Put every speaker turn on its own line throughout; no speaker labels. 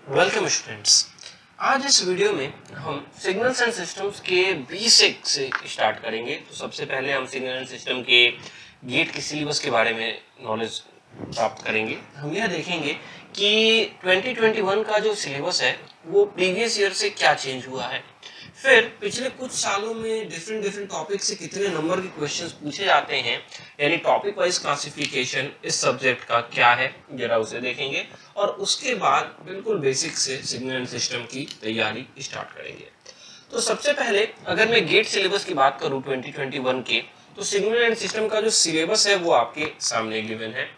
Welcome students. आज इस video में हम सिग्नल्स एंड सिस्टम्स के बेसिक से स्टार्ट करेंगे। तो सबसे पहले हम सिग्नल एंड सिस्टम के गेट के सिलेबस के बारे में नॉलेज प्राप्त करेंगे। हम यह देखेंगे कि 2021 का जो सिलेबस है वो प्रीवियस ईयर से क्या चेंज हुआ है, फिर पिछले कुछ सालों में डिफरेंट टॉपिक से कितने नंबर के क्वेश्चंस पूछे जाते हैं, यानी टॉपिक वाइज क्लासिफिकेशन इस सब्जेक्ट का क्या है, जरा उसे देखेंगे और उसके बाद बिल्कुल बेसिक से सिग्नल एंड सिस्टम की तैयारी स्टार्ट करेंगे। तो सबसे पहले अगर मैं गेट सिलेबस की बात करूं 2021 के, तो सिग्नल एंड सिस्टम का जो सिलेबस है वो आपके सामने गिवन है।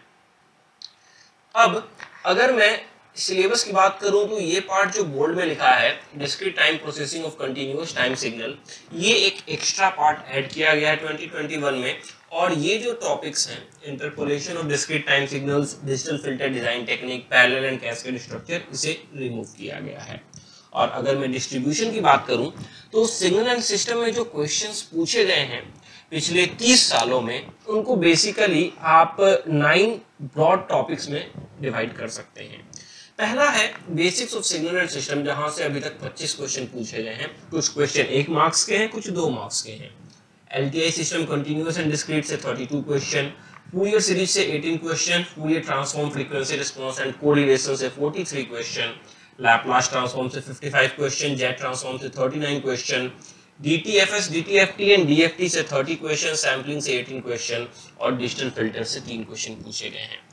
अब अगर मैं सिलेबस की बात करूं तो ये पार्ट जो बोर्ड में लिखा है discrete time processing of continuous time signal, ये एक एक्स्ट्रा पार्ट ऐड किया गया है 2021 में। और ये जो टॉपिक्स हैं interpolation of discrete time signals, digital filter design technique, parallel and cascade structure, इसे रिमूव किया गया है। और अगर मैं डिस्ट्रीब्यूशन की बात करूं तो सिग्नल एंड सिस्टम में जो क्वेश्चंस पूछे गए हैं पिछले 30 सालों में, उनको बेसिकली आप 9 ब्रॉड टॉपिक्स में डिवाइड कर सकते हैं। पहला है basics of signal and system, जहां से अभी तक 25 क्वेश्चन पूछे गए हैं। कुछ क्वेश्चन 1 मार्क्स के हैं, कुछ 2 मार्क्स के हैं। LTI system continuous and discrete से 32 क्वेश्चन, फूरियर सीरीज से 18 question, Fourier transform frequency response and correlation से 43 क्वेश्चन, लैपलास ट्रांसफॉर्म से 55 क्वेश्चन, जेट ट्रांसफॉर्म से 39 क्वेश्चन, डीटीएफएस, डीटीएफटी एंड डीएफटी से 30 क्वेश्चन, सैम्पलिंग से 18 क्वेश्चन और डिजिटल फिल्टर से 3 क्वेश्चन पूछे गए हैं।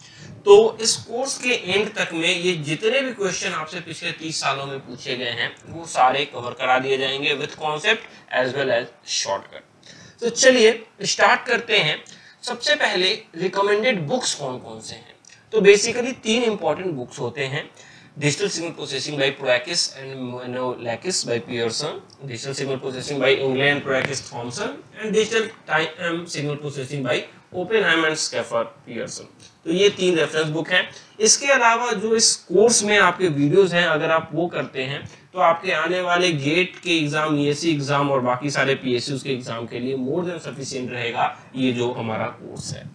तो इस कोर्स के एंड तक में ये जितने भी क्वेश्चन आपसे पिछले 30 सालों में पूछे गए हैं वो सारे कवर करा दिए जाएंगे with concept as well as shortcut. तो चलिए स्टार्ट करते हैं। सबसे पहले रिकमेंडेड बुक्स कौन कौन से हैं। तो बेसिकली 3 इंपॉर्टेंट बुक्स होते हैं। Digital Signal Processing by Proakis and Monolakis by Pearson, Digital Signal Processing by Ingley and Proakis Thompson, and Digital Time Signal Processing by Oppenheim and Schaffer Pearson। तो ये 3 reference book हैं। इसके अलावा जो इस course में आपके वीडियोस हैं, अगर आप वो करते हैं तो आपके आने वाले गेट के एग्जाम, ईएससी एग्जाम और बाकी सारे पीएसयू के एग्जाम के लिए मोर देन सफिशिएंट रहेगा ये जो हमारा कोर्स है।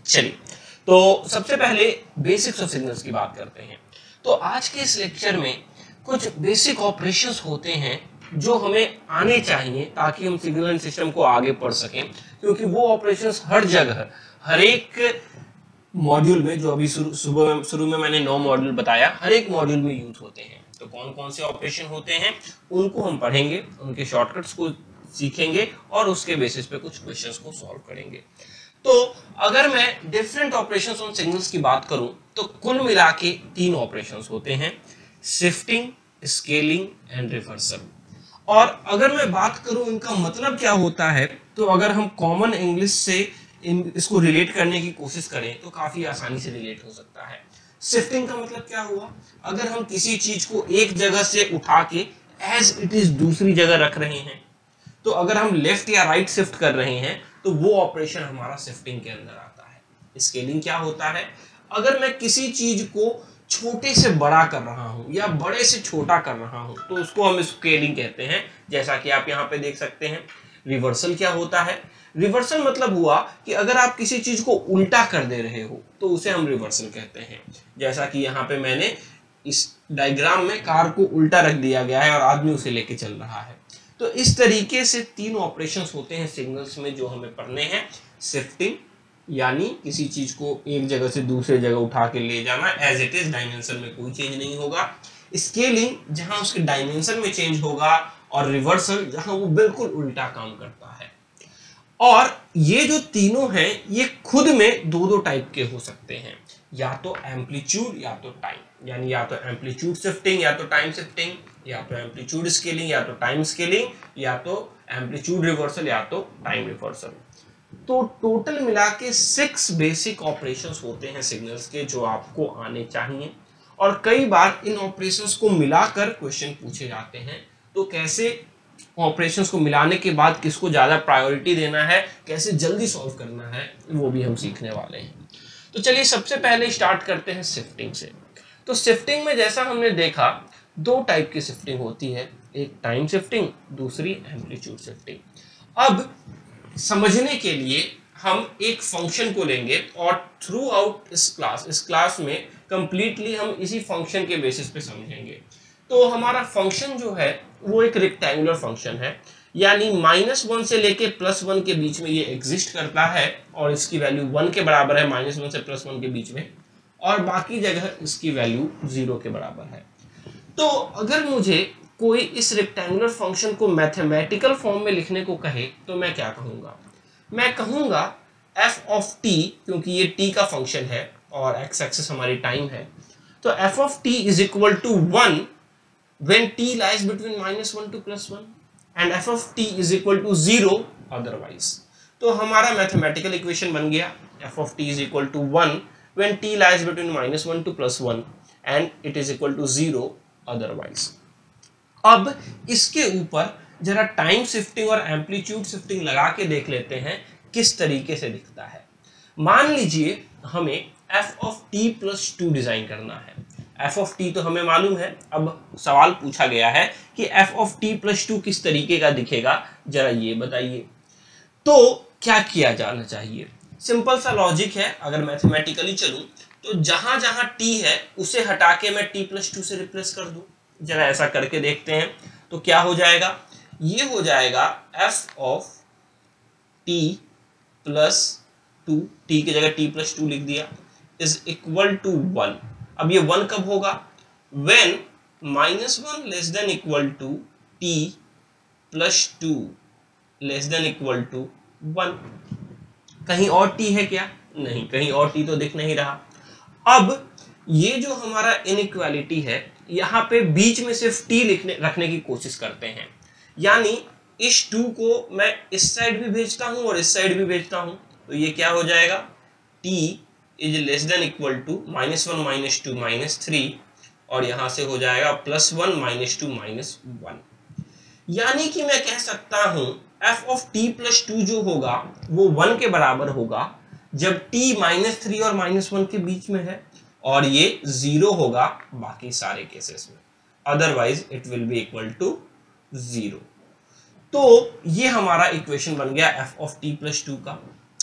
चलिए, तो सबसे पहले बेसिक्स ऑफ सिग्नल्स की बात करते हैं। तो आज के इस लेक्चर में कुछ बेसिक ऑपरेशंस होते हैं जो हमें आने चाहिए ताकि हम सिग्नल एंड सिस्टम को आगे पढ़ सकें, क्योंकि वो ऑपरेशंस हर जगह, हर एक मॉड्यूल में, जो अभी शुरू में मैंने 9 मॉड्यूल बताया, हर एक मॉड्यूल में यूज होते हैं। तो कौन कौन से ऑपरेशन होते हैं उनको हम पढ़ेंगे, उनके शॉर्टकट्स को सीखेंगे और उसके बेसिस पे कुछ क्वेश्चंस को सॉल्व करेंगे। तो अगर मैं डिफरेंट ऑपरेशंस ऑन सिग्नल्स की बात करूं तो कुल मिला के 3 ऑपरेशंस होते हैं, शिफ्टिंग, स्केलिंग एंड रिवर्सल। और अगर मैं बात करूं इनका मतलब क्या होता है, तो अगर हम कॉमन इंग्लिश से इसको रिलेट करने की कोशिश करें तो काफी आसानी से रिलेट हो सकता है। शिफ्टिंग का मतलब क्या हुआ, अगर हम किसी चीज को एक जगह से उठा के एज इट इज दूसरी जगह रख रहे हैं, तो अगर हम लेफ्ट या राइट शिफ्ट कर रहे हैं तो वो ऑपरेशन हमारा शिफ्टिंग के अंदर आता है। स्केलिंग क्या होता है, अगर मैं किसी चीज को छोटे से बड़ा कर रहा हूं या बड़े से छोटा कर रहा हूं तो उसको हम स्केलिंग कहते हैं, जैसा कि आप यहाँ पे देख सकते हैं। रिवर्सल क्या होता है, रिवर्सल मतलब हुआ कि अगर आप किसी चीज को उल्टा कर दे रहे हो तो उसे हम रिवर्सल कहते हैं। जैसा कि यहाँ पे मैंने इस डायग्राम में कार को उल्टा रख दिया गया है और आदमी उसे लेके चल रहा है। तो इस तरीके से 3 ऑपरेशंस होते हैं सिग्नल्स में जो हमें पढ़ने हैं। शिफ्टिंग यानी किसी चीज को एक जगह से दूसरे जगह उठा के ले जाना, एज इट इज, डायमेंशन में कोई चेंज नहीं होगा। स्केलिंग जहां उसके डायमेंशन में चेंज होगा, और रिवर्सल जहां वो बिल्कुल उल्टा काम करता है। और ये जो तीनों हैं ये खुद में 2 टाइप के हो सकते हैं, या तो एम्पलीट्यूड या तो टाइम, यानी या तो एम्पलीट्यूड शिफ्टिंग या तो टाइम शिफ्टिंग, या तो एम्पलीट्यूड स्केलिंग या तो टाइम स्केलिंग, या तो एम्पलीट्यूड रिवर्सल या तो टाइम रिवर्सल। तो टोटल मिला के 6 बेसिक ऑपरेशंस होते हैं सिग्नल्स के जो आपको आने चाहिए। और कई बार इन ऑपरेशंस को मिलाकर क्वेश्चन पूछे जाते हैं। तो कैसे ऑपरेशंस को मिलाने के बाद किसको ज्यादा प्रायोरिटी देना है, कैसे जल्दी सॉल्व करना है, वो भी हम सीखने वाले हैं। तो चलिए सबसे पहले स्टार्ट करते हैं शिफ्टिंग से। तो शिफ्टिंग में जैसा हमने देखा 2 टाइप की शिफ्टिंग होती है, एक टाइम शिफ्टिंग, दूसरी एम्पलीट्यूड शिफ्टिंग। अब समझने के लिए हम एक फंक्शन को लेंगे और थ्रू आउट इस क्लास में कंप्लीटली हम इसी फंक्शन के बेसिस पे समझेंगे। तो हमारा फंक्शन जो है वो एक रेक्टेंगुलर फंक्शन है, यानी -1 से लेके +1 के बीच में ये एग्जिस्ट करता है और इसकी वैल्यू 1 के बराबर है, -1 से +1 के बीच में, और बाकी जगह इसकी वैल्यू 0 के बराबर है। तो अगर मुझे कोई इस रेक्टेंगुलर फंक्शन को मैथमेटिकल फॉर्म में लिखने को कहे तो मैं क्या कहूँगा? मैं कहूँगा f ऑफ t, क्योंकि ये t का फंक्शन है और x एक्सिस हमारी टाइम है, तो f of t is equal to 1 when t lies between -1 to +1 and f of t is equal to 0 otherwise। तो हमारा मैथमेटिकल इक्वेशन बन गया f of t is equal to 1 when t lies between -1 to +1 and it is equal to 0 otherwise। अब इसके ऊपर जरा time shifting और amplitude shifting लगा के देख लेते हैं किस तरीके से दिखता है। मान लीजिए हमें f of t + 2 डिजाइन करना है। f of t तो हमें मालूम है, अब सवाल पूछा गया है कि f of t + 2 किस तरीके का दिखेगा, जरा ये बताइए। तो क्या किया जाना चाहिए? सिंपल सा लॉजिक है, अगर मैथमेटिकली चलूं तो जहां जहां t है उसे हटा के मैं t + 2 से रिप्लेस कर दूं। जरा ऐसा करके देखते हैं तो क्या हो जाएगा। ये हो जाएगा f of t + 2, t की जगह t + 2 लिख दिया, इज इक्वल टू 1। अब ये 1 कब होगा? when -1 less than equal to t + 2 less than equal to 1। कहीं और t है क्या? नहीं, कहीं और t तो दिख नहीं रहा। अब ये जो हमारा इनइक्वालिटी है, यहाँ पे बीच में सिर्फ t रखने की कोशिश करते हैं, यानी इस 2 को मैं इस साइड भी भेजता हूँ और इस साइड भी भेजता हूँ, तो ये क्या हो जाएगा? t is less than equal to -1 - 2 -3, और यहाँ से हो जाएगा +1 - 2 -1। यानी कि मैं कह सकता हूँ f of t + 2 जो होगा वो 1 के बराबर होगा जब t -3 और -1 के बीच में है, और ये 0 होगा बाकी सारे केसेस में, otherwise it will be equal to 0। तो ये हमारा इक्वेशन बन गया f of t + 2 का।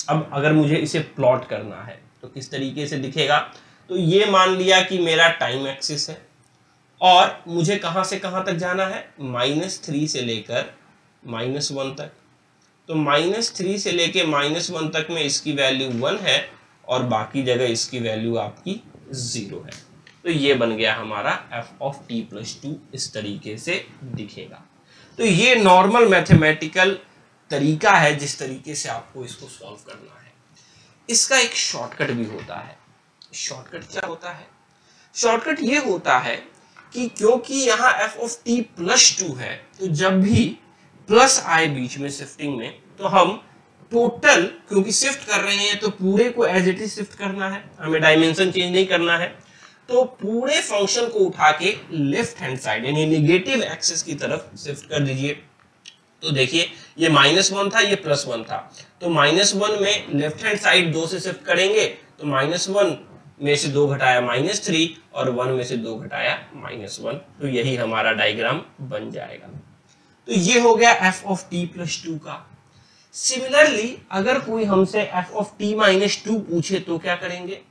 अब अगर मुझे इसे प्लॉट करना है तो किस तरीके से दिखेगा? तो ये मान लिया कि मेरा टाइम एक्सिस है और मुझे कहां से कहां तक जाना है? -3 से लेकर -1 तक। तो -3 से लेकर -1 तक में इसकी वैल्यू 1 है और बाकी जगह इसकी वैल्यू आपकी 0 है। तो ये बन गया हमारा f of t + 2, इस तरीके से दिखेगा। तो ये नॉर्मल मैथमेटिकल तरीका है जिस तरीके से आपको इसको सॉल्व करना है। इसका एक शॉर्टकट भी होता है। शॉर्टकट क्या होता है? शॉर्टकट ये होता है कि क्योंकि यहाँ f of t + 2 है, तो जब भी प्लस आए बीच में शिफ्टिंग में, तो हम टोटल, क्योंकि शिफ्ट कर रहे हैं तो पूरे को एज इट इज शिफ्ट करना है, हमें डायमेंशन चेंज नहीं करना है, तो पूरे फंक्शन को उठा के लेफ्ट हैंड साइड यानी नेगेटिव एक्सिस की तरफ शिफ्ट कर दीजिए। तो देखिए ये -1 था, ये +1 था, तो -1 में लेफ्ट हैंड साइड 2 से शिफ्ट करेंगे, तो -1 में से 2 घटाया -3 और 1 में से 2 घटाया -1, तो यही हमारा डायग्राम बन जाएगा। तो ये हो गया f of t + 2 का। सिमिलरली अगर कोई हमसे f of t - 2 पूछे तो क्या करेंगे?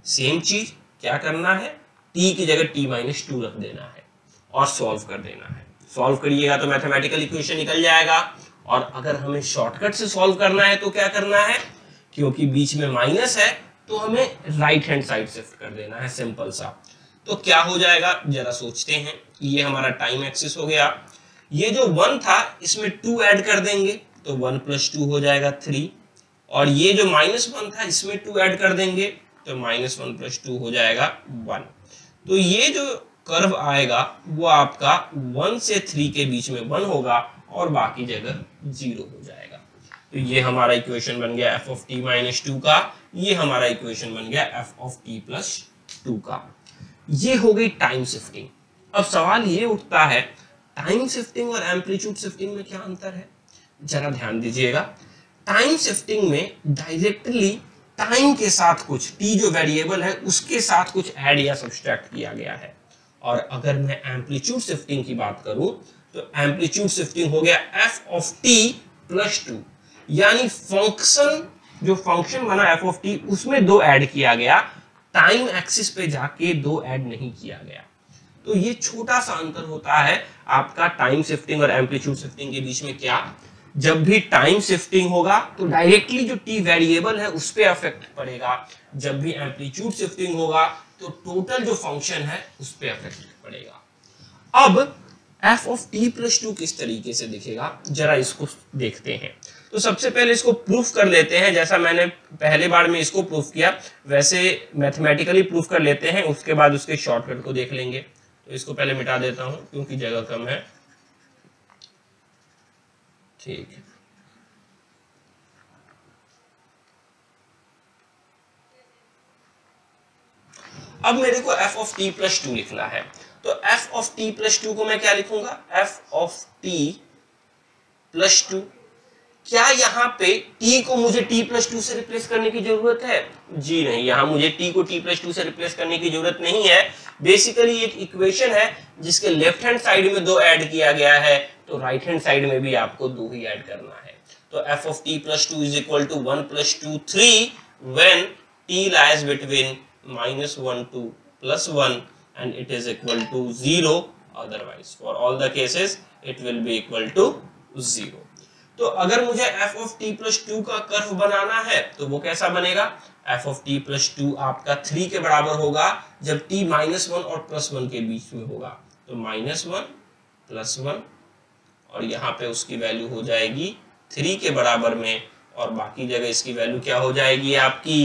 सेम चीज, क्या करना है? t की जगह t - 2 रख देना है और सॉल्व कर देना है। सॉल्व करिएगा तो मैथमेटिकल इक्वेशन निकल जाएगा। और अगर हमें शॉर्टकट से सॉल्व करना है तो क्या करना है? क्योंकि बीच में माइनस है तो हमें राइट हैंड साइड शिफ्ट कर देना है, सिंपल सा। तो क्या हो जाएगा जरा सोचते हैं। ये हमारा टाइम एक्सिस हो गया, ये जो 1 था इसमें 2 ऐड कर देंगे तो 1 + 2 हो जाएगा 3, और ये जो -1 था इसमें 2 ऐड कर देंगे तो -1 + 2 हो जाएगा 1। तो ये जो कर्व आएगा वो आपका 1 से 3 के बीच में 1 होगा और बाकी जगह 0 हो जाएगा। तो ये हमारा इक्वेशन बन गया f of t - 2 का। ये हमारा इक्वेशन बन गया f of t + 2 का। ये हो गई टाइम शिफ्टिंग। अब सवाल ये उठता है टाइम शिफ्टिंग और एम्पलीट्यूड शिफ्टिंग में क्या अंतर है? जरा ध्यान दीजिएगा। टाइम शिफ्टिंग में डायरेक्टली टाइम के साथ कुछ t जो वेरिएबल है उसके साथ कुछ ऐड या सब्सट्रैक्ट किया गया है, और अगर मैं एम्पलीट्यूड शिफ्टिंग की बात करूं तो एम्पलीट्यूड शिफ्टिंग हो गया f of t + 2, यानी फंक्शन जो फंक्शन बना एफ ऑफ टी उसमें 2 ऐड किया गया, टाइम एक्सिस पे जाके 2 ऐड नहीं किया गया। तो ये छोटा सा अंतर होता है आपका टाइम शिफ्टिंग और एम्पलीट्यूड शिफ्टिंग के बीच में। क्या, जब भी टाइम शिफ्टिंग होगा तो डायरेक्टली जो टी वेरिएबल है उस पर अफेक्ट पड़ेगा, जब भी एम्पलीट्यूड शिफ्टिंग होगा तो टोटल जो फंक्शन है उस पर अफेक्ट पड़ेगा। अब एफ ऑफ टी प्लस 2 किस तरीके से दिखेगा जरा इसको देखते हैं। तो सबसे पहले इसको प्रूफ कर लेते हैं, जैसा मैंने पहले बार में इसको प्रूफ किया वैसे मैथमेटिकली प्रूफ कर लेते हैं, उसके बाद उसके शॉर्टकट को देख लेंगे। तो इसको पहले मिटा देता हूं क्योंकि जगह कम है। ठीक है, अब मेरे को f ऑफ t प्लस 2 लिखना है। तो f ऑफ t प्लस 2 को मैं क्या लिखूंगा, f ऑफ t प्लस 2। क्या यहाँ पे t को मुझे t प्लस 2 से रिप्लेस करने की जरूरत है? जी नहीं, यहाँ मुझे t को t प्लस 2 से रिप्लेस करने की जरूरत नहीं है। बेसिकली एक इक्वेशन है जिसके लेफ्ट हैंड साइड में 2 ऐड किया गया है, तो राइट हैंड साइड में भी आपको 2 ही ऐड करना है। तो f of t plus 2 is equal to 1 plus 2 3 when t lies between -1 to +1 and it is equal to 0, otherwise for all the cases it will be equal to 0। तो अगर मुझे f of t plus 2 का curve बनाना है तो वो कैसा बनेगा, f of t plus 2 आपका 3 के बराबर होगा जब t -1 और +1 के बीच में होगा। तो -1 +1 और यहाँ पे उसकी वैल्यू हो जाएगी 3 के बराबर में, और बाकी जगह इसकी वैल्यू क्या हो जाएगी आपकी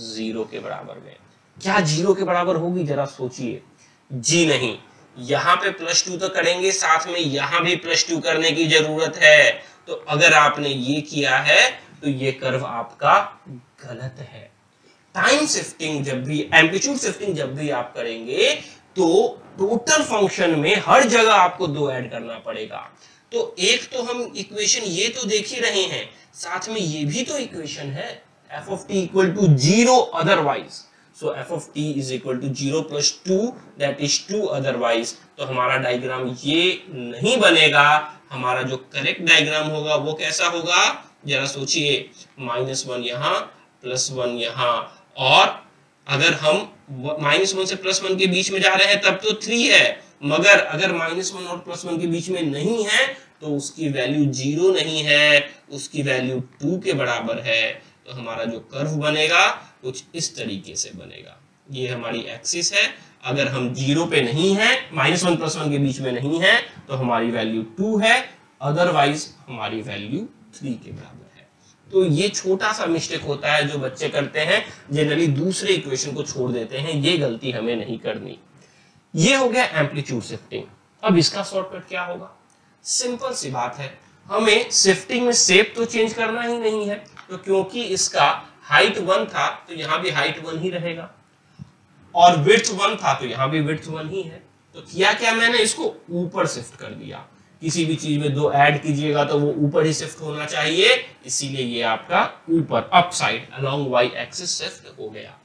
0 के बराबर में। क्या 0 के बराबर होगी जरा सोचिए? जी नहीं, यहाँ पे +2 तो करेंगे, साथ में यहाँ भी +2 करने की जरूरत है। तो अगर आपने ये किया है तो ये कर्व आपका गलत है। टाइम शिफ्टिंग जब भी, एम्पलीट्यूड शिफ्टिंग जब भी आप करेंगे तो टोटल फंक्शन में हर जगह आपको 2 ऐड करना पड़ेगा। तो एक तो हम इक्वेशन ये तो देख ही रहे हैं, साथ में ये भी तो इक्वेशन है f of t equal to 0 otherwise। So f of t is equal to 0 plus 2 that is 2 otherwise। तो हमारा डायग्राम ये नहीं बनेगा, हमारा जो करेक्ट डायग्राम होगा वो कैसा होगा जरा सोचिए, -1 यहाँ +1 यहाँ, और अगर हम -1 से +1 के बीच में जा रहे हैं तब तो 3 है, मगर अगर -1 और +1 के बीच में नहीं है तो उसकी वैल्यू 0 नहीं है, उसकी वैल्यू 2 के बराबर है। तो हमारा जो कर्व बनेगा कुछ इस तरीके से बनेगा। ये हमारी एक्सिस है, अगर हम 0 पे नहीं है, -1 +1 के बीच में नहीं है तो हमारी वैल्यू 2 है, अदरवाइज हमारी वैल्यू 3 के बराबर है। तो ये छोटा सा मिस्टेक होता है जो बच्चे करते हैं, जनरली दूसरे इक्वेशन को छोड़ देते हैं, ये गलती हमें नहीं करनी। ये हो गया एम्पलीट्यूड शिफ्टिंग। अब इसका शॉर्टकट क्या होगा? सिंपल सी बात है, हमें शिफ्टिंग में शेप तो चेंज करना ही नहीं है, तो क्योंकि इसका हाइट 1 था तो यहाँ भी हाइट 1 ही रहेगा, और विड्थ 1 था तो यहाँ भी विड्थ 1 ही है। तो किया क्या, मैंने इसको ऊपर शिफ्ट कर दिया। किसी भी चीज में 2 ऐड कीजिएगा तो वो ऊपर ही शिफ्ट होना चाहिए, इसीलिए ये आपका ऊपर up side along y axis shift हो गया।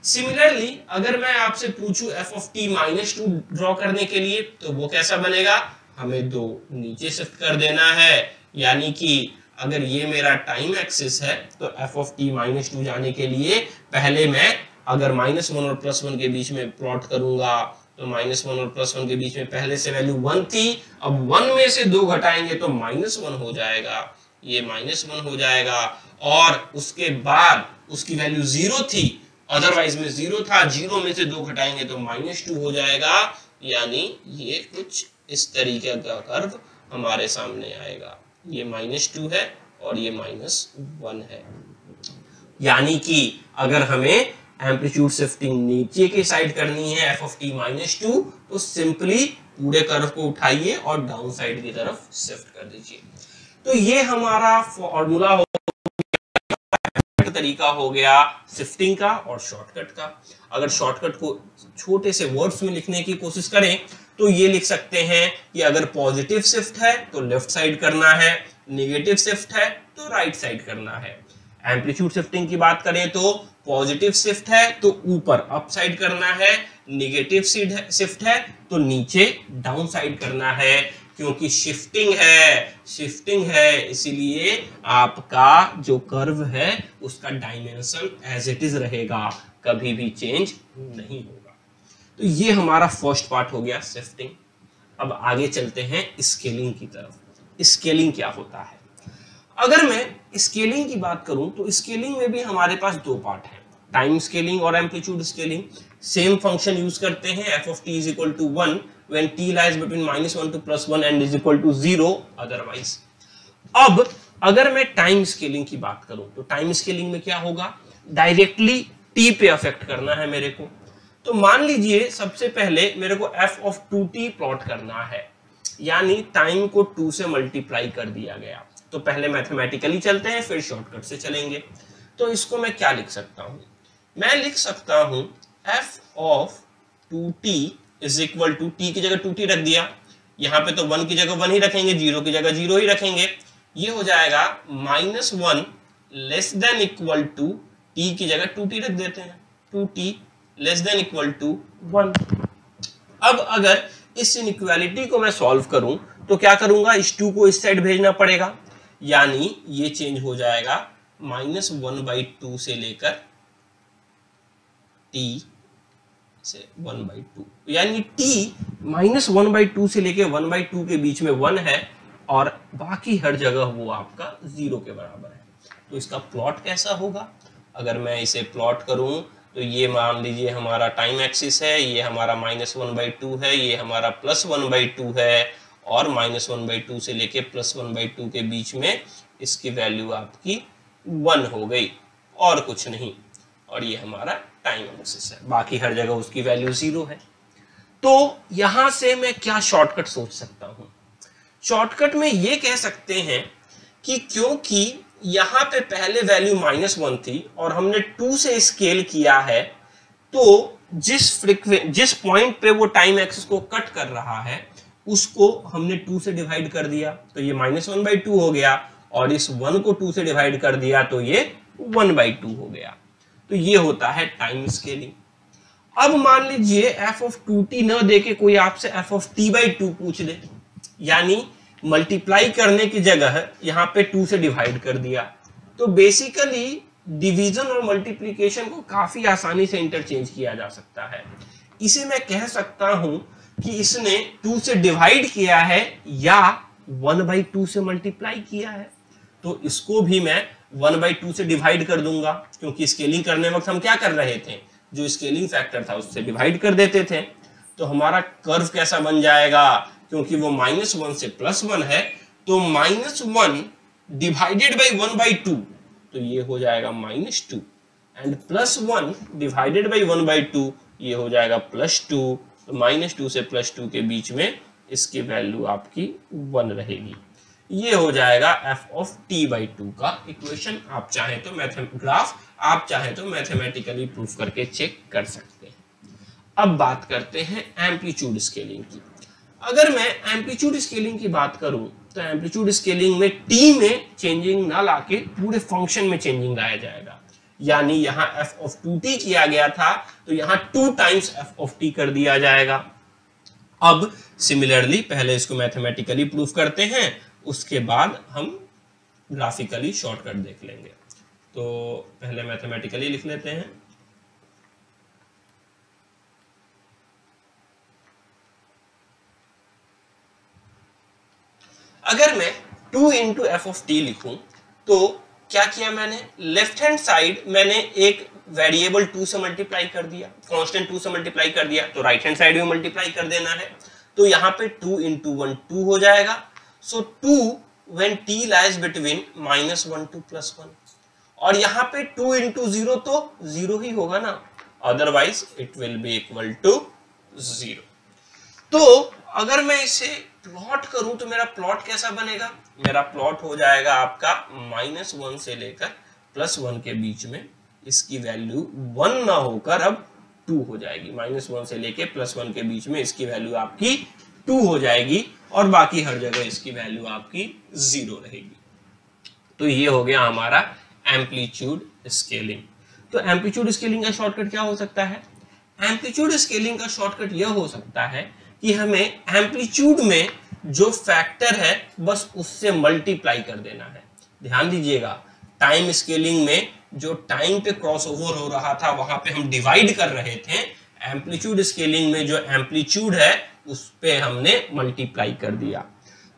सिमिलरली अगर मैं आपसे पूछूं f of t -2 ड्रॉ करने के लिए तो वो कैसा बनेगा, हमें 2 नीचे शिफ्ट कर देना है, यानी कि अगर ये मेरा टाइम एक्सिस है तो f of t -2 जाने के लिए पहले मैं अगर -1 और +1 के बीच में प्लॉट करूंगा तो -1 और +1 के बीच में पहले से वैल्यू 1 थी, अब 1 में से 2 घटाएंगे तो -1 हो जाएगा, ये -1 हो जाएगा, और उसके बाद उसकी वैल्यू 0 थी, अदरवाइज में 0 था, 0 में से 2 घटाएंगे तो -2 हो जाएगा, यानी ये कुछ इस तरीके का कर्व हमारे सामने आएगा। ये -2 है और ये -1 है, यानी कि अगर हमें एम्पलीट्यूड शिफ्टिंग नीचे की साइड करनी है f of t -2 तो सिंपली पूरे कर्व को उठाइए और डाउन साइड की तरफ शिफ्ट कर दीजिए। तो ये हमारा फॉर्मूला हो, तरीका हो गया शिफ्टिंग का और शॉर्टकट का। अगर शॉर्टकट को छोटे से वर्ड्स में लिखने की कोशिश करें तो ये लिख सकते हैं कि अगर पॉजिटिव शिफ्ट है तो लेफ्ट साइड करना है, नेगेटिव शिफ्ट है तो राइट साइड करना है। एम्पलीट्यूड शिफ्टिंग की बात करें तो पॉजिटिव शिफ्ट है तो ऊपर अप साइड करना है, नेगेटिव शिफ्ट है तो नीचे डाउन साइड करना है। क्योंकि शिफ्टिंग है इसीलिए आपका जो कर्व है उसका डायमेंशन एज इट इज रहेगा, कभी भी चेंज नहीं होगा। तो ये हमारा फर्स्ट पार्ट हो गया शिफ्टिंग। अब आगे चलते हैं स्केलिंग की तरफ। स्केलिंग क्या होता है? अगर मैं स्केलिंग की बात करूं तो स्केलिंग में भी हमारे पास दो पार्ट हैं, टाइम स्केलिंग और amplitude scaling. Same function use करते हैं, f of t is equal to 1 when t lies between -1 to +1 and is equal to 0 otherwise। अब अगर मैं टाइम स्केलिंग की बात करूं तो टाइम स्केलिंग में क्या होगा, डायरेक्टली t पे अफेक्ट करना है मेरे को। तो मान लीजिए सबसे पहले मेरे को f of 2t प्लॉट करना है, यानी टाइम को 2 से मल्टीप्लाई कर दिया गया। तो पहले मैथमेटिकली चलते हैं फिर शॉर्टकट से चलेंगे। तो इसको मैं क्या लिख सकता हूं, मैं लिख सकता हूं f of 2t is equal to, t की जगह 2t रख दिया, यहां पे तो 1 की जगह 1 ही रखेंगे, 0 की जगह 0 ही रखेंगे, ये हो जाएगा -1 less than equal to, t की जगह 2t रख देते हैं, 2t less than equal to 1। अब अगर इस इनइक्वालिटी को मैं सॉल्व करूं तो क्या करूंगा, इस 2 को इस साइड भेजना पड़ेगा, यानी ये चेंज हो जाएगा -1/2 से लेकर t से 1/2, यानी t -1/2 से लेकर 1/2 के बीच में 1 है और बाकी हर जगह वो आपका 0 के बराबर है। तो इसका प्लॉट कैसा होगा, अगर मैं इसे प्लॉट करूं तो ये मान लीजिए हमारा टाइम एक्सिस है, ये हमारा -1/2 है, ये हमारा +1/2 है, और -1/2 से लेके +1/2 के बीच में इसकी वैल्यू आपकी 1 हो गई और कुछ नहीं, और ये हमारा टाइम एक्सिस है, बाकी हर जगह उसकी वैल्यू 0 है। तो यहां से मैं क्या शॉर्टकट सोच सकता हूं, शॉर्टकट में ये कह सकते हैं कि क्योंकि यहां पे पहले वैल्यू -1 थी और हमने 2 से स्केल किया है, तो जिस पॉइंट पे वो टाइम एक्सिस को कट कर रहा है उसको हमने 2 से डिवाइड कर दिया, तो ये -1/2 हो गया, और इस 1 को 2 से डिवाइड कर दिया तो ये 1/2 हो गया। तो ये होता है टाइम स्केलिंग। अब मान लीजिए f of 2t न देके कोई आपसे f of t/2 पूछ दे, यानी मल्टीप्लाई करने की जगह यहाँ पे 2 से डिवाइड कर दिया, तो बेसिकली डिवीजन और मल्टीप्लिकेशन को काफी आसानी से इंटरचेंज किया जा सकता है। इसे मैं कह सकता हूं कि इसने 2 से डिवाइड किया है या 1/2 से मल्टीप्लाई किया है, तो इसको भी मैं 1/2 से डिवाइड कर दूंगा, क्योंकि स्केलिंग करने वक्त हम क्या कर रहे थे, जो स्केलिंग फैक्टर था उससे डिवाइड कर देते थे। तो हमारा कर्व कैसा बन जाएगा, क्योंकि वो -1 से +1 है, तो -1 डिवाइडेड बाई 1/2, तो ये हो जाएगा -2, एंड +1 डिवाइडेड बाई 1/2 ये हो जाएगा +2, तो -2 से +2 के बीच में इसकी वैल्यू आपकी 1 रहेगी। ये हो जाएगा f of t/2 का इक्वेशन। आप चाहें तो ग्राफ आप चाहें तो मैथमेटिकली प्रूफ करके चेक कर सकते हैं। अब बात करते हैं एम्पलीट्यूड स्केलिंग की। अगर मैं एम्पलीट्यूड स्केलिंग की बात करूं तो एम्पलीट्यूड स्केलिंग में t में चेंजिंग ना लाके पूरे फंक्शन में चेंजिंग लाया जाएगा, यानी यहां f of 2t किया गया था तो यहां 2 टाइम्स f of t कर दिया जाएगा। अब सिमिलरली पहले इसको मैथमेटिकली प्रूफ करते हैं, उसके बाद हम ग्राफिकली शॉर्टकट देख लेंगे। तो पहले मैथमेटिकली लिख लेते हैं। अगर मैं 2 इंटू एफ ऑफ टी लिखूं तो क्या किया मैंने, लेफ्ट हैंड साइड मैंने एक वेरिएबल 2 से मल्टीप्लाई कर दिया, कांस्टेंट 2 से मल्टीप्लाई कर दिया, तो राइट हैंड साइड में मल्टीप्लाई कर देना है। तो यहाँ पे 2 इंटू 1 2 हो जाएगा। सो 2 when t lies between -1 to +1, और यहाँ पे 2 इंटू 0 तो 0 ही होगा ना, otherwise it will be equal to 0। तो अगर मैं इसे प्लॉट करूं तो मेरा प्लॉट कैसा बनेगा, मेरा प्लॉट हो जाएगा आपका -1 से लेकर +1 के बीच में, इसकी वैल्यू 1 ना होकर अब 2 हो जाएगी। -1 से लेकर +1 के बीच में इसकी वैल्यू आपकी 2 हो जाएगी और बाकी हर जगह इसकी वैल्यू आपकी 0 रहेगी। तो ये हो गया हमारा एम्पलीट्यूड स्केलिंग। तो एम्पलीट्यूड स्केलिंग का शॉर्टकट क्या हो सकता है, एम्पलीट्यूड स्केलिंग का शॉर्टकट यह हो सकता है कि हमें एम्पलीट्यूड में जो फैक्टर है बस उससे मल्टीप्लाई कर देना है। ध्यान दीजिएगा, टाइम स्केलिंग में जो टाइम पे क्रॉस ओवर हो रहा था वहां पे हम डिवाइड कर रहे थे, एम्पलीट्यूड स्केलिंग में जो एम्पलीट्यूड है उस पे हमने मल्टीप्लाई कर दिया।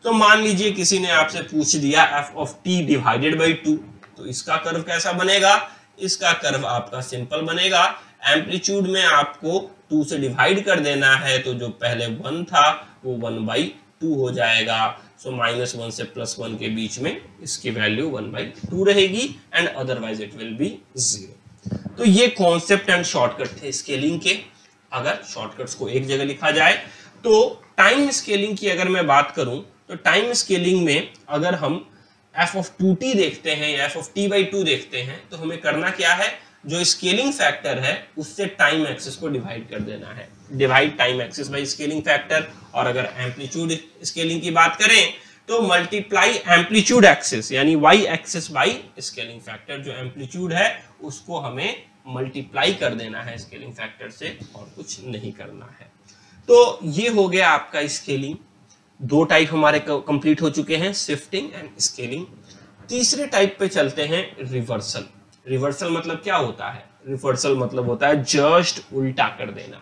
तो मान लीजिए किसी ने आपसे पूछ दिया f of t divided by 2, तो इसका कर्व कैसा बनेगा? इसका कर्व आपका सिंपल बनेगा। एम्पलीट्यूड में आपको 2 से डिवाइड कर देना है, तो जो पहले 1 था वो 1/2 हो जाएगा। सो -1 से +1 के बीच में इसकी वैल्यू 1/2 रहेगी and otherwise it will B 0। तो ये कॉन्सेप्ट एंड शॉर्टकट थे स्केलिंग के। अगर शॉर्टकट्स को एक जगह लिखा जाए तो टाइम स्केलिंग की अगर मैं बात करूं तो टाइम स्केलिंग में अगर हम f ऑफ 2t देखते हैं या f ऑफ t/2 देखते हैं तो हमें करना क्या है? जो स्केलिंग फैक्टर है उससे टाइम एक्सिस को डिवाइड कर देना है। Divide time axis bye scaling factor. और अगर एम्पलीट्यूड स्केलिंग की बात करें तो मल्टीप्लाई एम्पलीट्यूड एक्सिस यानी y axis bye scaling factor. जो एम्पलीट्यूड है उसको हमें मल्टीप्लाई कर देना है स्केलिंग फैक्टर से और कुछ नहीं करना है। तो ये हो गया आपका स्केलिंग। 2 टाइप हमारे कंप्लीट हो चुके हैं, शिफ्टिंग एंड स्केलिंग। तीसरे टाइप पे चलते हैं, रिवर्सल। रिवर्सल मतलब क्या होता है? रिवर्सल मतलब होता है जस्ट उल्टा कर देना।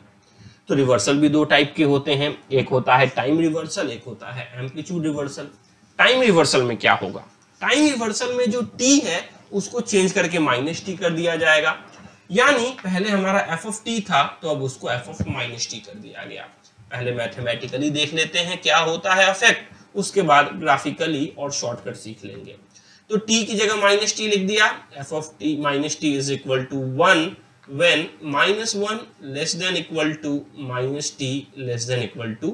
तो रिवर्सल भी 2 टाइप के होते हैं, एक होता है टाइम रिवर्सल, एक होता है एम्पलीट्यूड रिवर्सल। टाइम रिवर्सल में क्या होगा? टाइम रिवर्सल में जो t है उसको चेंज करके -t कर दिया जाएगा। यानी पहले हमारा f ऑफ t था तो अब उसको f ऑफ -t कर दिया गया। पहले मैथमेटिकली देख लेते हैं क्या होता है इफेक्ट, उसके बाद ग्राफिकली और शॉर्टकट सीख लेंगे। तो t की जगह -t लिख दिया। f of t -t is equal to 1 when -1 less than equal to -t less than equal to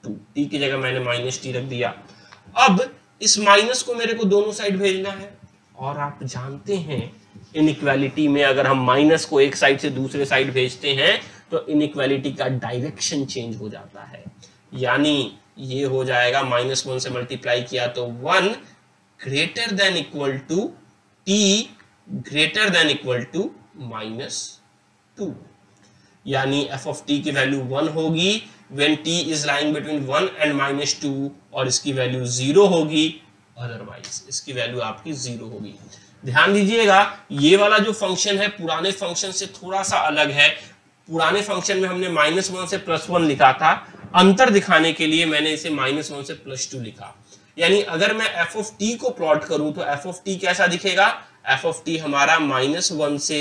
2। t की जगह मैंने -t रख दिया। अब इस माइनस को मेरे को दोनों साइड भेजना है और आप जानते हैं इनइक्वालिटी में अगर हम माइनस को एक साइड से दूसरे साइड भेजते हैं तो इनइक्वालिटी का डायरेक्शन चेंज हो जाता है। यानी ये हो जाएगा -1 से मल्टीप्लाई किया तो 1 greater than equal to t greater than equal to -2। यानी f ऑफ t की वैल्यू 1 होगी when t is lying between 1 and -2 और इसकी वैल्यू 0 होगी, अदरवाइज इसकी वैल्यू आपकी 0 होगी। ध्यान दीजिएगा, ये वाला जो फंक्शन है पुराने फंक्शन से थोड़ा सा अलग है। पुराने फंक्शन में हमने -1 से +1 लिखा था, अंतर दिखाने के लिए मैंने इसे -1 से +2 लिखा। यानी अगर मैं f ऑफ t को प्लॉट करूं तो f ऑफ t कैसा दिखेगा? f ऑफ t हमारा -1 से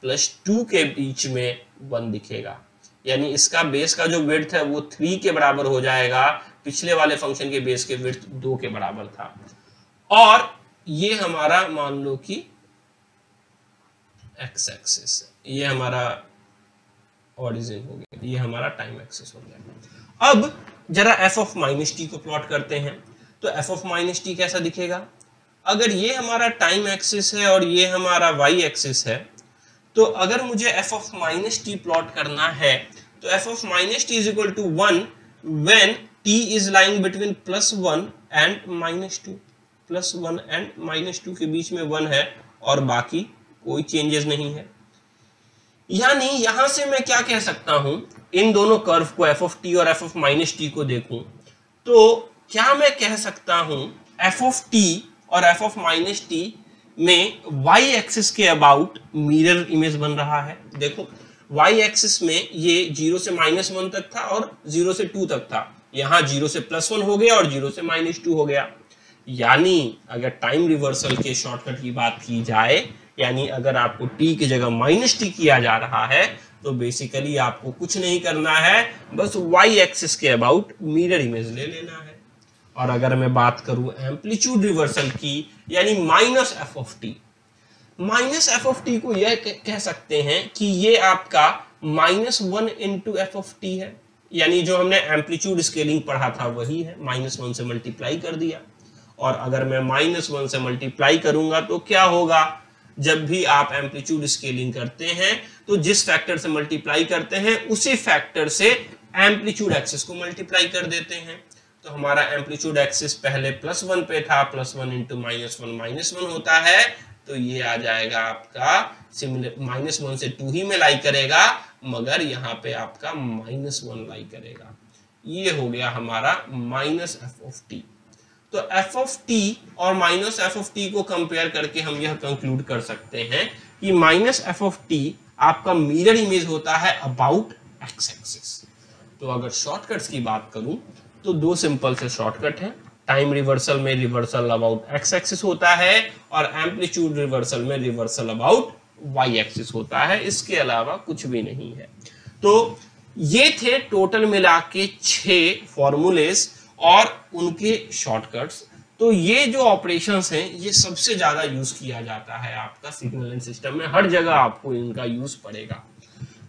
+2 के बीच में 1 दिखेगा। यानी इसका बेस का जो विड्थ है वो 3 के बराबर हो जाएगा, पिछले वाले फंक्शन के बेस के विड्थ 2 के बराबर था। और ये हमारा मान लो कि x एक्सिस, ये हमारा ओरिजिन हो गया, ये हमारा टाइम एक्सिस हो गया। अब जरा f ऑफ -t को प्लॉट करते हैं तो f ऑफ -t कैसा दिखेगा? अगर ये हमारा टाइम एक्सिस है और ये हमारा y एक्सिस है तो अगर मुझे f ऑफ -t प्लॉट करना है तो f of -t is equal to 1 when t is lying between +1 and -2। +1 and -2 के बीच में 1 है और बाकी कोई चेंजेस नहीं है। यानी यहां से मैं क्या कह सकता हूं, इन दोनों कर्व को f ऑफ t और f ऑफ -t को देखूं तो क्या मैं कह सकता हूं f ऑफ t और f ऑफ -t में y एक्सिस के अबाउट मिरर इमेज बन रहा है। देखो y एक्सिस में ये 0 से -1 तक था और 0 से 2 तक था, यहाँ 0 से +1 हो गया और 0 से -2 हो गया। यानी अगर टाइम रिवर्सल के शॉर्टकट की बात की जाए, यानी अगर आपको t की जगह -t किया जा रहा है तो बेसिकली आपको कुछ नहीं करना है, बस y एक्सिस के अबाउट मिरर इमेज ले लेना है। और अगर मैं बात करूं एम्पलीट्यूड रिवर्सल की, यानी -f of t, -f of t को यह कह सकते हैं कि ये आपका -1 इंटू f ऑफ t है। यानी जो हमने एम्पलीट्यूड स्केलिंग पढ़ा था वही है, -1 से मल्टीप्लाई कर दिया। और अगर मैं -1 से मल्टीप्लाई करूंगा तो क्या होगा? जब भी आप एम्पलीट्यूड स्केलिंग करते हैं तो जिस फैक्टर से मल्टीप्लाई करते हैं उसी फैक्टर से एम्पलीट्यूड एक्सिस को मल्टीप्लाई कर देते हैं। तो हमारा एम्पलीट्यूड एक्सिस पहले +1 पे था, +1 इंटू -1 होता है, तो ये आ जाएगा आपका सिमिलर -1 से 2 ही में लाई करेगा, मगर यहाँ पे आपका -1 लाई करेगा। ये हो गया हमारा माइनस एफ ऑफ टी। तो एफ ऑफ टी और माइनस एफ ऑफ टी को कंपेयर करके हम यह कंक्लूड कर सकते हैं कि माइनस एफ ऑफ टी आपका मिरर इमेज होता है अबाउट एक्स एक्सिस। तो अगर शॉर्टकट्स की बात करूं तो दो सिंपल से शॉर्टकट है। टाइम रिवर्सल में रिवर्सल अबाउट एक्स एक्सिस होता है और एम्पलीट्यूड रिवर्सल में रिवर्सल अबाउट वाई एक्सिस होता है, इसके अलावा कुछ भी नहीं है। तो ये थे टोटल मिला के 6 फॉर्मूलेस और उनके शॉर्टकट्स। तो ये जो ऑपरेशंस हैं ये सबसे ज्यादा यूज किया जाता है आपका सिग्नल एंड सिस्टम में, हर जगह आपको इनका यूज पड़ेगा।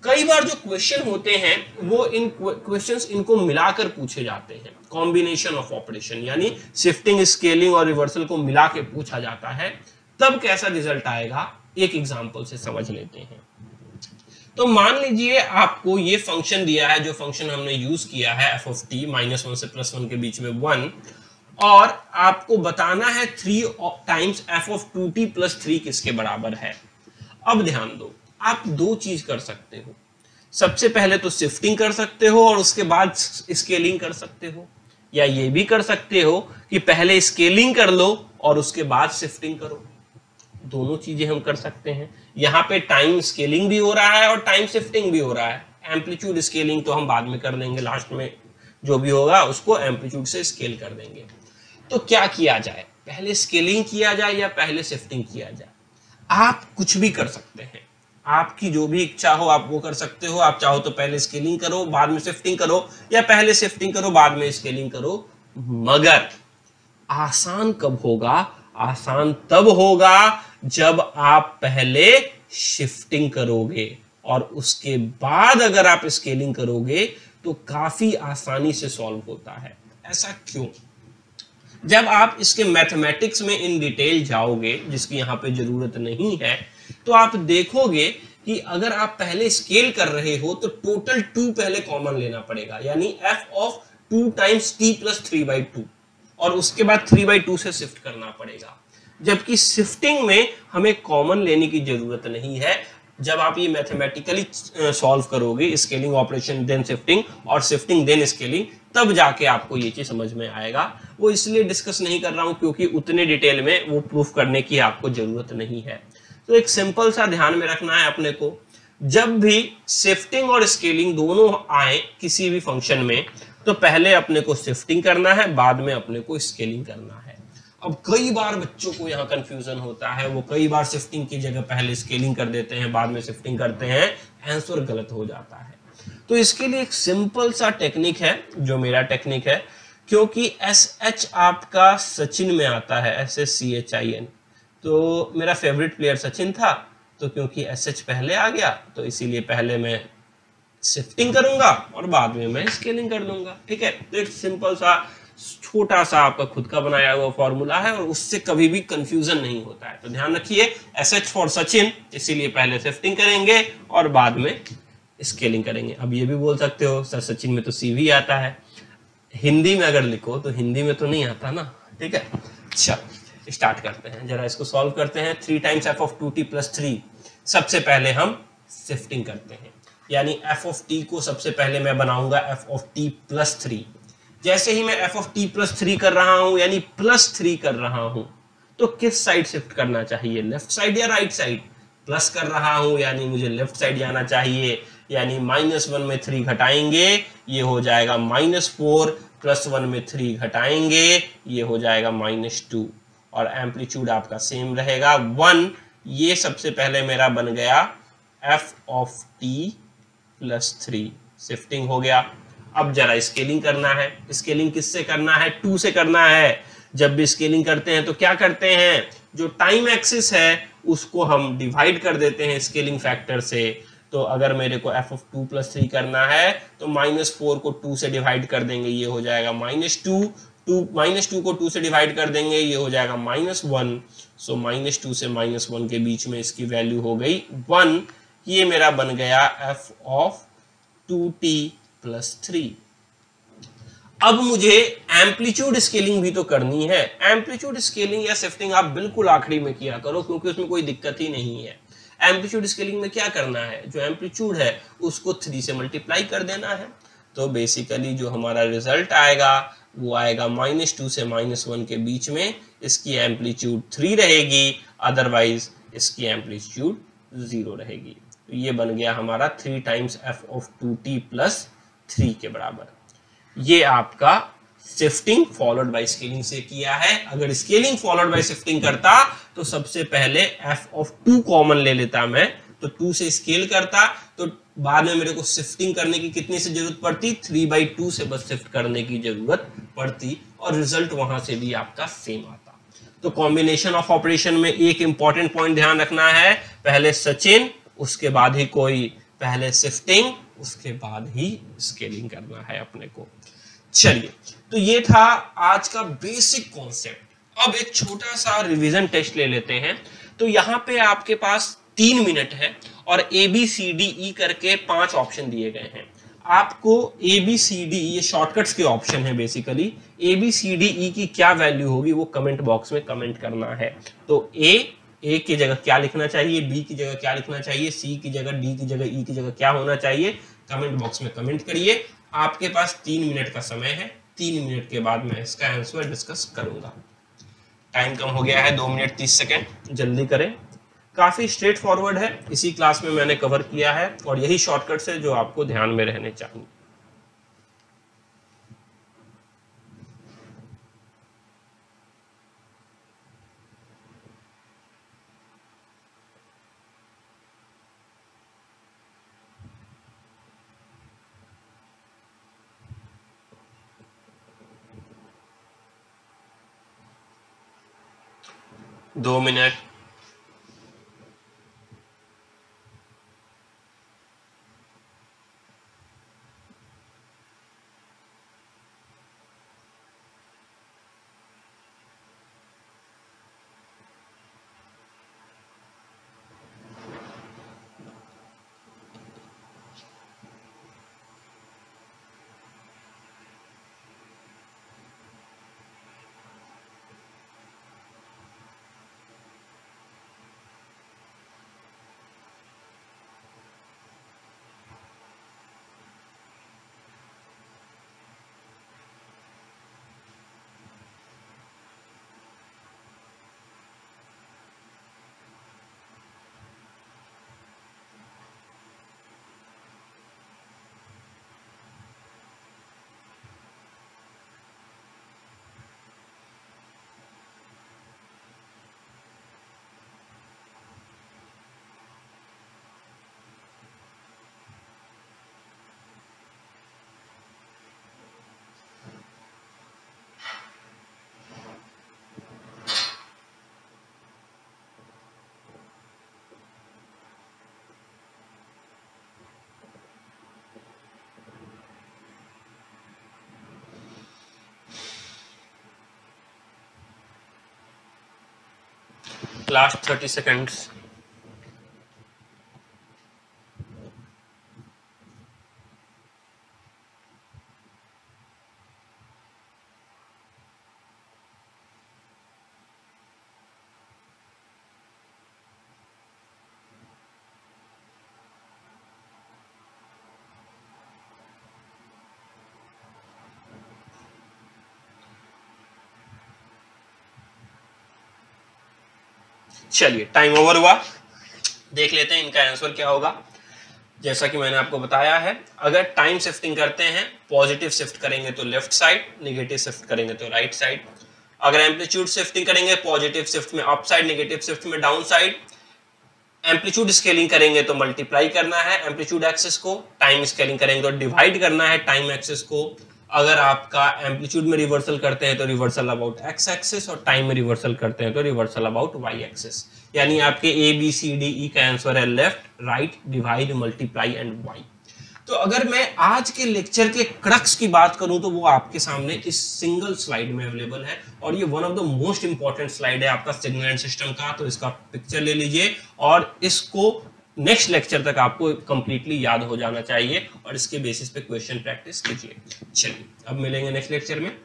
कई बार जो क्वेश्चन होते हैं वो इन क्वेश्चंस इनको मिलाकर पूछे जाते हैं, कॉम्बिनेशन ऑफ ऑपरेशन, यानी शिफ्टिंग, स्केलिंग और रिवर्सल को मिला के पूछा जाता है। तब कैसा रिजल्ट आएगा एक एग्जांपल से समझ लेते हैं। तो मान लीजिए आपको ये फंक्शन दिया है, जो फंक्शन हमने यूज किया है एफ ऑफ टी -1 से +1 के बीच में 1, और आपको बताना है 3 टाइम्स एफ ऑफ 2t + 3 किसके बराबर है। अब ध्यान दो, आप दो चीज कर सकते हो। सबसे पहले तो शिफ्टिंग कर सकते हो और उसके बाद स्केलिंग कर सकते हो, या ये भी कर सकते हो कि पहले स्केलिंग कर लो और उसके बाद शिफ्टिंग करो। दोनों चीजें हम कर सकते हैं। यहाँ पे टाइम स्केलिंग भी हो रहा है और टाइम शिफ्टिंग भी हो रहा है। एम्पलीट्यूड स्केलिंग तो हम बाद में कर लेंगे, लास्ट में जो भी होगा उसको एम्पलीट्यूड से स्केल कर देंगे। तो क्या किया जाए, पहले स्केलिंग किया जाए या पहले शिफ्टिंग किया जाए? आप कुछ भी कर सकते हैं, आपकी जो भी इच्छा हो आप वो कर सकते हो। आप चाहो तो पहले स्केलिंग करो बाद में शिफ्टिंग करो, या पहले शिफ्टिंग करो बाद में स्केलिंग करो। मगर आसान कब होगा? आसान तब होगा जब आप पहले शिफ्टिंग करोगे और उसके बाद अगर आप स्केलिंग करोगे तो काफी आसानी से सॉल्व होता है। ऐसा क्यों? जब आप इसके मैथमेटिक्स में इन डिटेल जाओगे, जिसकी यहाँ पे जरूरत नहीं है, तो आप देखोगे कि अगर आप पहले स्केल कर रहे हो तो टोटल 2 पहले कॉमन लेना पड़ेगा, यानी f ऑफ 2 टाइम्स t + 3/2, और उसके बाद 3/2 से शिफ्ट करना पड़ेगा। जबकि शिफ्टिंग में हमें कॉमन लेने की जरूरत नहीं है। जब आप ये मैथमेटिकली सॉल्व करोगे, स्केलिंग ऑपरेशन देन शिफ्टिंग और शिफ्टिंग देन स्केलिंग, तब जाके आपको ये चीज समझ में आएगा। वो इसलिए डिस्कस नहीं कर रहा हूं क्योंकि उतने डिटेल में वो प्रूफ करने की आपको जरूरत नहीं है। तो एक सिंपल सा ध्यान में रखना है अपने को, जब भी शिफ्टिंग और स्केलिंग दोनों आए किसी भी फंक्शन में, तो पहले अपने को शिफ्टिंग करना है, बाद में अपने को स्केलिंग करना है। अब कई बार बच्चों को यहाँ कंफ्यूजन होता है, वो कई बार शिफ्टिंग की जगह पहले स्केलिंग कर देते हैं, बाद में शिफ्टिंग करते हैं, आंसर गलत हो जाता है। तो इसके लिए एक सिंपल सा टेक्निक है, जो मेरा टेक्निक है, क्योंकि SH आपका सचिन में आता है, SSCHIN, तो मेरा फेवरेट प्लेयर सचिन था, तो क्योंकि SH पहले आ गया तो इसीलिए पहले मैं शिफ्टिंग करूंगा और बाद में मैं स्केलिंग कर दूंगा। ठीक है, तो एक सिंपल सा छोटा सा आपका खुद का बनाया हुआ फॉर्मूला है और उससे कभी भी कंफ्यूजन नहीं होता है। तो ध्यान रखिए, SH फॉर सचिन, इसीलिए पहले शिफ्टिंग करेंगे और बाद में स्केलिंग करेंगे। अब ये भी बोल सकते हो सर सचिन में तो CV आता है, हिंदी में अगर लिखो तो हिंदी में तो नहीं आता ना। ठीक है, चलो स्टार्ट करते हैं, जरा इसको सॉल्व करते हैं। 3 टाइम्स f ऑफ 2t + 3, सबसे पहले हम शिफ्टिंग करते हैं, यानी f ऑफ t को सबसे पहले मैं बनाऊंगा f ऑफ t + 3। जैसे ही मैं f ऑफ t + 3 कर रहा हूं, यानी +3 कर रहा हूं, तो किस साइड शिफ्ट करना चाहिए, लेफ्ट साइड या राइट साइड? प्लस कर रहा हूं यानी मुझे लेफ्ट साइड जाना चाहिए, यानी -1 में 3 घटाएंगे ये हो जाएगा -4, +1 में 3 घटाएंगे ये हो जाएगा -2, और एम्पलीट्यूड आपका सेम रहेगा 1। ये सबसे पहले मेरा बन गया f ऑफ t + 3, शिफ्टिंग हो गया। अब जरा स्केलिंग करना है। स्केलिंग किससे करना है? 2 से करना है। जब भी स्केलिंग करते हैं तो क्या करते हैं, जो टाइम एक्सिस है उसको हम डिवाइड कर देते हैं स्केलिंग फैक्टर से। तो अगर मेरे को f ऑफ 2 + 3 करना है तो -4 को 2 से डिवाइड कर देंगे, ये हो जाएगा -2, -2 को 2 से डिवाइड कर देंगे, ये हो जाएगा -1। सो -2 से -1 के बीच में इसकी वैल्यू हो गई 1। ये मेरा बन गया f ऑफ 2t + 3। अब मुझे एम्पलीट्यूड स्केलिंग भी तो करनी है। एम्पलीट्यूड स्केलिंग या शिफ्टिंग आप बिल्कुल आखिरी में किया करो, क्योंकि उसमें कोई दिक्कत ही नहीं है। एम्पलीट्यूड स्केलिंग में क्या करना है, जो एम्पलीट्यूड है उसको 3 से मल्टीप्लाई कर देना है। तो बेसिकली जो हमारा रिजल्ट आएगा वो आएगा -2 से -1 के बीच में, इसकी एम्पलीट्यूड 3 रहेगी, अदरवाइज इसकी एम्पलीट्यूड 0 रहेगी। तो ये बन गया हमारा 3 times f of 2t plus 3 के बराबर। ये आपका शिफ्टिंग फॉलोड बाय स्केलिंग से किया है। अगर स्केलिंग फॉलोड बाय शिफ्टिंग करता तो सबसे पहले f ऑफ 2 कॉमन ले लेता मैं, तो 2 से स्केल करता, तो बाद में मेरे को शिफ्टिंग करने की कितनी से जरूरत पड़ती, 3/2 से बस शिफ्ट करने की जरूरत पड़ती और रिजल्ट वहां से भी आपका सेम आता। तो कॉम्बिनेशन ऑफ ऑपरेशन में एक इंपॉर्टेंट पॉइंट ध्यान रखना है, पहले सचिन उसके बाद ही कोई, पहले शिफ्टिंग उसके बाद ही स्केलिंग करना है अपने को। चलिए, तो ये था आज का बेसिक कॉन्सेप्ट। अब एक छोटा सा रिवीजन टेस्ट ले लेते हैं। तो यहाँ पे आपके पास 3 मिनट है और ABCDE करके 5 ऑप्शन दिए गए हैं। आपको ABCD, ये शॉर्टकट्स के ऑप्शन है बेसिकली, ABCDE की क्या वैल्यू होगी वो कमेंट बॉक्स में कमेंट करना है। तो A की जगह क्या लिखना चाहिए, B की जगह क्या लिखना चाहिए, C की जगह, D की जगह, E की जगह क्या होना चाहिए, कमेंट बॉक्स में कमेंट करिए। आपके पास 3 मिनट का समय है, 3 मिनट के बाद मैं इसका आंसर डिस्कस करूंगा। टाइम कम हो गया है, 2 मिनट 30 सेकेंड, जल्दी करें। काफी स्ट्रेट फॉरवर्ड है, इसी क्लास में मैंने कवर किया है और यही शॉर्टकट्स है जो आपको ध्यान में रहने चाहिए। दो मिनट, लास्ट 30 सेकेंड्स। चलिए, टाइम ओवर हुआ, देख लेते हैं इनका आंसर क्या होगा। जैसा कि मैंने आपको बताया है, अगर टाइम शिफ्टिंग करते हैं, पॉजिटिव शिफ्ट करेंगे तो लेफ्ट साइड, नेगेटिव शिफ्ट करेंगे तो राइट साइड। अगर एम्पलीट्यूड शिफ्टिंग करेंगे, पॉजिटिव शिफ्ट में अप साइड, नेगेटिव शिफ्ट में डाउन साइड। एम्पलीट्यूड स्केलिंग करेंगे तो मल्टीप्लाई करना है एम्पलीट्यूड एक्सिस को, टाइम स्केलिंग करेंगे तो डिवाइड करना है टाइम एक्सिस को। अगर आपका एम्पलीट्यूड में रिवर्सल करते हैं तो रिवर्सल अबाउट एक्स एक्सिस, और टाइम में रिवर्सल करते हैं तो रिवर्सल अबाउट वाई एक्सिस। यानी आपके ABCDE का आंसर है left, right, divide, multiply and Y. तो अगर मैं आज के लेक्चर के क्रक्स की बात करूं तो वो आपके सामने इस सिंगल स्लाइड में अवेलेबल है, और ये one of the most important slide है आपका सिग्नल एंड सिस्टम का। तो इसका पिक्चर ले लीजिए और इसको नेक्स्ट लेक्चर तक आपको कंप्लीटली याद हो जाना चाहिए, और इसके बेसिस पे क्वेश्चन प्रैक्टिस कीजिए। चलिए, अब मिलेंगे नेक्स्ट लेक्चर में।